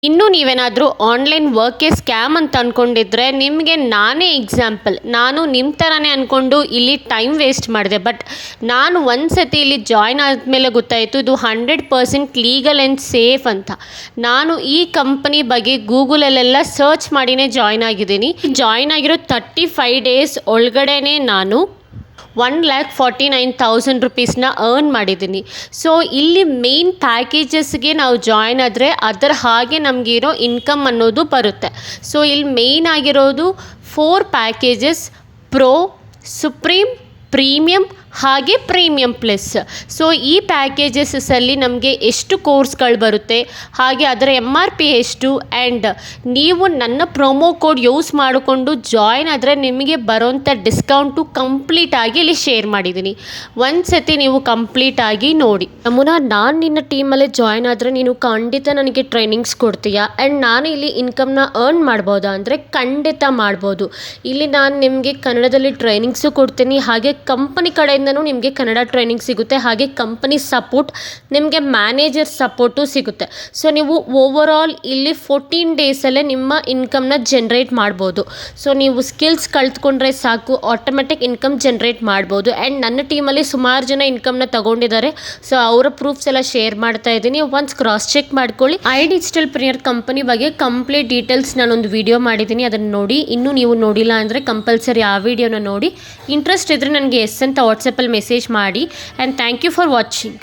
ಇನ್ನೂ ನೀವೇನಾದರೂ online ವರ್ಕೆ scam ಅಂತ ಅಂದ್ಕೊಂಡಿದ್ರೆ ನಿಮಗೆ ನಾನೇ ಎಕ್ಸಾಂಪಲ್. ನಾನು ನಿಮ್ಮ ಥರನೇ ಅಂದ್ಕೊಂಡು ಇಲ್ಲಿ ಟೈಮ್ ವೇಸ್ಟ್ ಮಾಡಿದೆ. ಬಟ್ ನಾನು ಒಂದು ಸತಿ ಇಲ್ಲಿ ಜಾಯ್ನ್ ಆದಮೇಲೆ ಗೊತ್ತಾಯಿತು ಇದು 100% ಲೀಗಲ್ ಆ್ಯಂಡ್ ಸೇಫ್ ಅಂತ. ನಾನು ಈ ಕಂಪನಿ ಬಗ್ಗೆ ಗೂಗಲಲ್ಲೆಲ್ಲ ಸರ್ಚ್ ಮಾಡಿನೇ ಜಾಯ್ನ್ ಆಗಿದ್ದೀನಿ. ಜಾಯ್ನ್ ಆಗಿರೋ 35 ಡೇಸ್ ಒಳಗಡೆನೇ ನಾನು 1,49,000 ರೂಪೀಸ್ನ ಅರ್ನ್ ಮಾಡಿದ್ದೀನಿ. ಸೊ ಇಲ್ಲಿ ಮೇನ್ ಪ್ಯಾಕೇಜಸ್ಗೆ ನಾವು ಜಾಯ್ನ್ ಆದರೆ ಅದರ ಹಾಗೆ ನಮಗಿರೋ ಇನ್ಕಮ್ ಅನ್ನೋದು ಬರುತ್ತೆ. ಸೊ ಇಲ್ಲಿ ಮೇಯ್ನ್ ಆಗಿರೋದು 4 ಪ್ಯಾಕೇಜಸ್: ಪ್ರೋ, ಸುಪ್ರೀಂ, ಪ್ರೀಮಿಯಮ್ ಹಾಗೆ ಪ್ರೀಮಿಯಮ್ ಪ್ಲಸ್. ಸೊ ಈ ಪ್ಯಾಕೇಜಸಲ್ಲಿ ನಮಗೆ ಎಷ್ಟು ಕೋರ್ಸ್ಗಳು ಬರುತ್ತೆ, ಹಾಗೆ ಅದರ MRP ಎಷ್ಟು, ಆ್ಯಂಡ್ ನೀವು ನನ್ನ ಪ್ರೊಮೋ ಕೋಡ್ ಯೂಸ್ ಮಾಡಿಕೊಂಡು ಜಾಯ್ನ್ ಆದರೆ ನಿಮಗೆ ಬರೋಂಥ ಡಿಸ್ಕೌಂಟು ಕಂಪ್ಲೀಟಾಗಿ ಇಲ್ಲಿ ಶೇರ್ ಮಾಡಿದ್ದೀನಿ. ಒಂದು ಸತಿ ನೀವು ಕಂಪ್ಲೀಟಾಗಿ ನೋಡಿ. ನಮ್ಮನ್ನ ನಾನು ನಿನ್ನ ಟೀಮಲ್ಲೇ ಜಾಯ್ನ್ ಆದರೆ ನೀನು ಖಂಡಿತ ನನಗೆ ಟ್ರೈನಿಂಗ್ಸ್ ಕೊಡ್ತೀಯಾ ಆ್ಯಂಡ್ ನಾನು ಇಲ್ಲಿ ಇನ್ಕಮ್ನ ಅರ್ನ್ ಮಾಡ್ಬೋದಾ ಅಂದರೆ ಖಂಡಿತ ಮಾಡ್ಬೋದು. ಇಲ್ಲಿ ನಾನು ನಿಮಗೆ ಕನ್ನಡದಲ್ಲಿ ಟ್ರೈನಿಂಗ್ಸು ಕೊಡ್ತೀನಿ, ಹಾಗೆ ಕಂಪನಿ ಕಡೆ ನಿಮಗೆ ಕನ್ನಡ ಟ್ರೈನಿಂಗ್ ಸಿಗುತ್ತೆ, ಹಾಗೆ ಕಂಪನಿ ಸಪೋರ್ಟ್, ನಿಮಗೆ ಮ್ಯಾನೇಜರ್ ಸಪೋರ್ಟು ಸಿಗುತ್ತೆ. ಸೊ ನೀವು ಓವರಾಲ್ ಇಲ್ಲಿ 14 ಡೇಸಲ್ಲೇ ನಿಮ್ಮ ಇನ್ಕಮ್ನ ಜನ್ರೇಟ್ ಮಾಡ್ಬೋದು. ಸೊ ನೀವು ಸ್ಕಿಲ್ಸ್ ಕಲ್ತ್ಕೊಂಡ್ರೆ ಸಾಕು, ಆಟೋಮೆಟಿಕ್ ಇನ್ಕಮ್ ಜನ್ರೇಟ್ ಮಾಡ್ಬೋದು. ಆ್ಯಂಡ್ ನನ್ನ ಟೀಮಲ್ಲಿ ಸುಮಾರು ಜನ ಇನ್ಕಮ್ನ ತಗೊಂಡಿದ್ದಾರೆ. ಸೊ ಅವರ ಪ್ರೂಫ್ಸ್ ಎಲ್ಲ ಶೇರ್ ಮಾಡ್ತಾ ಇದ್ದೀನಿ. ಒನ್ಸ್ ಕ್ರಾಸ್ ಚೆಕ್ ಮಾಡ್ಕೊಳ್ಳಿ. ಡಿಜಿಟಲ್ ಪ್ರಿಯರ್ ಕಂಪನಿ ಬಗ್ಗೆ ಕಂಪ್ಲೀಟ್ ಡೀಟೇಲ್ಸ್ ನಾನೊಂದು ವಿಡಿಯೋ ಮಾಡಿದ್ದೀನಿ, ಅದನ್ನು ನೋಡಿ. ಇನ್ನೂ ನೀವು ನೋಡಿಲ್ಲ ಅಂದರೆ ಕಂಪಲ್ಸರಿ ಆ ವಿಡಿಯೋನ ನೋಡಿ. ಇಂಟ್ರೆಸ್ಟ್ ಇದ್ದರೆ ನನಗೆ ಎಸ್ ಅಂತ ವಾಟ್ಸಪ್ಪಲ್ಲಿ ಮೆಸೇಜ್ ಮಾಡಿ. And thank you for watching.